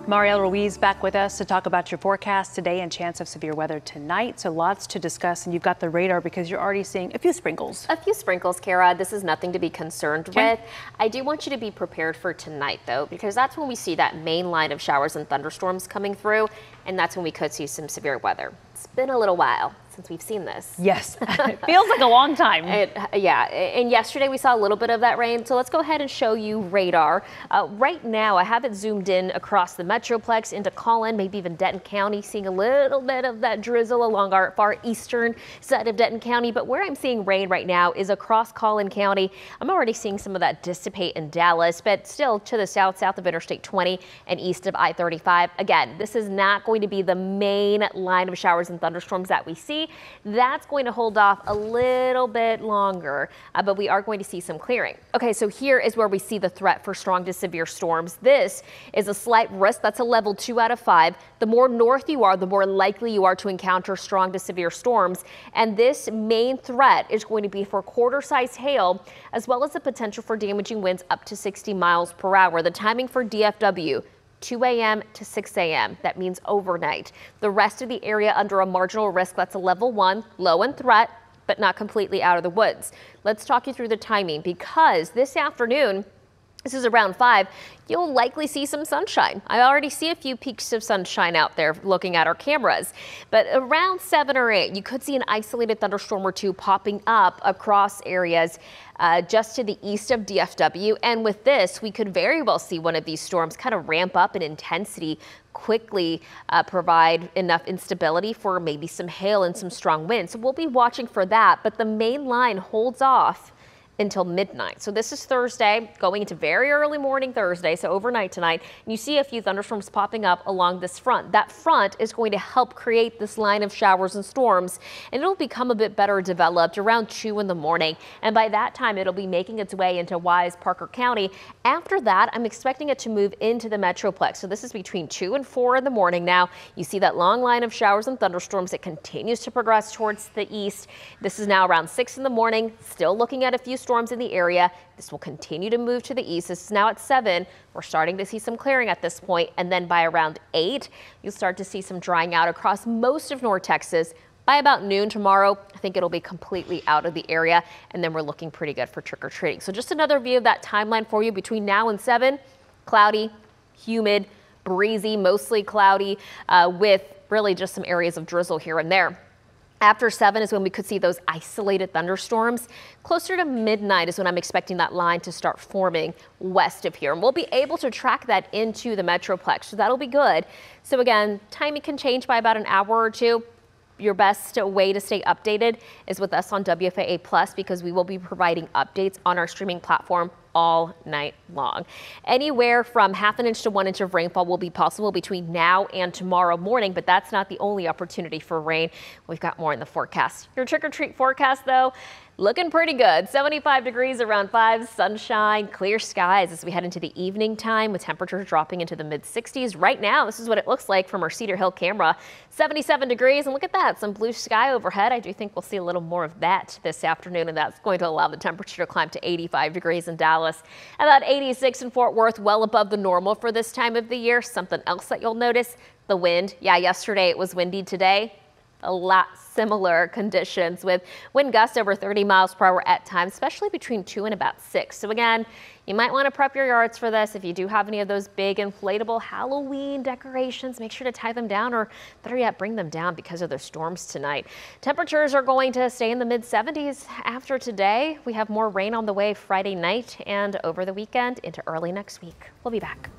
Mariel Ruiz back with us to talk about your forecast today and chance of severe weather tonight. So lots to discuss, and you've got the radar because you're already seeing a few sprinkles. A few sprinkles, Kara. This is nothing to be concerned with. I do want you to be prepared for tonight, though, because that's when we see that main line of showers and thunderstorms coming through, and that's when we could see some severe weather. It's been a little while since we've seen this. Yes, it feels like a long time. Yeah, and yesterday we saw a little bit of that rain, so let's go ahead and show you radar. Right now, I have it zoomed in across the Metroplex into Collin, maybe even Denton County, seeing a little bit of that drizzle along our far eastern side of Denton County, but where I'm seeing rain right now is across Collin County. I'm already seeing some of that dissipate in Dallas, but still to the south of Interstate 20 and east of I-35. Again, this is not going to be the main line of showers and thunderstorms that we see. That's going to hold off a little bit longer, but we are going to see some clearing. Okay, so here is where we see the threat for strong to severe storms. This is a slight risk. That's a level 2 out of 5. The more north you are, the more likely you are to encounter strong to severe storms. And this main threat is going to be for quarter-size hail, as well as the potential for damaging winds up to 60 miles per hour. The timing for DFW, 2 a.m. to 6 a.m. That means overnight. The rest of the area under a marginal risk, that's a level 1, low in threat, but not completely out of the woods. Let's talk you through the timing, because this afternoon, this is around 5, you'll likely see some sunshine. I already see a few peaks of sunshine out there looking at our cameras. But around 7 or 8, you could see an isolated thunderstorm or two popping up across areas just to the east of DFW. And with this, we could very well see one of these storms kind of ramp up in intensity, quickly provide enough instability for maybe some hail and some strong winds. So we'll be watching for that. But the main line holds off until midnight. So this is Thursday, going into very early morning Thursday, so overnight tonight. And you see a few thunderstorms popping up along this front. That front is going to help create this line of showers and storms, and it'll become a bit better developed around 2 in the morning. And by that time, it'll be making its way into Wise, Parker County. After that, I'm expecting it to move into the Metroplex. So this is between 2 and 4 in the morning now. You see that long line of showers and thunderstorms. It continues to progress towards the east. This is now around 6 in the morning, still looking at a few storms in the area. This will continue to move to the east. This is now at 7. We're starting to see some clearing at this point, and then by around 8, you'll start to see some drying out across most of North Texas. By about noon tomorrow, I think it'll be completely out of the area, and then we're looking pretty good for trick-or-treating. So just another view of that timeline for you between now and 7. Cloudy, humid, breezy, mostly cloudy, with really just some areas of drizzle here and there. After 7 is when we could see those isolated thunderstorms. Closer to midnight is when I'm expecting that line to start forming west of here. And we'll be able to track that into the Metroplex, so that'll be good. So again, timing can change by about an hour or two. Your best way to stay updated is with us on WFAA Plus, because we will be providing updates on our streaming platform all night long. Anywhere from ½ inch to 1 inch of rainfall will be possible between now and tomorrow morning, but that's not the only opportunity for rain. We've got more in the forecast. Your trick-or-treat forecast, though, looking pretty good. 75 degrees around 5, sunshine, clear skies as we head into the evening time, with temperatures dropping into the mid-60s. Right now, this is what it looks like from our Cedar Hill camera. 77 degrees, and look at that, some blue sky overhead. I do think we'll see a little more of that this afternoon, and that's going to allow the temperature to climb to 85 degrees in Dallas. About 86 in Fort Worth, well above the normal for this time of the year. Something else that you'll notice, the wind. Yeah, yesterday it was windy. Today, a lot similar conditions, with wind gusts over 30 miles per hour at times, especially between 2 and about 6. So again, you might want to prep your yards for this. If you do have any of those big inflatable Halloween decorations, make sure to tie them down, or better yet, bring them down because of the storms tonight. Temperatures are going to stay in the mid-70s after today. We have more rain on the way Friday night and over the weekend into early next week. We'll be back.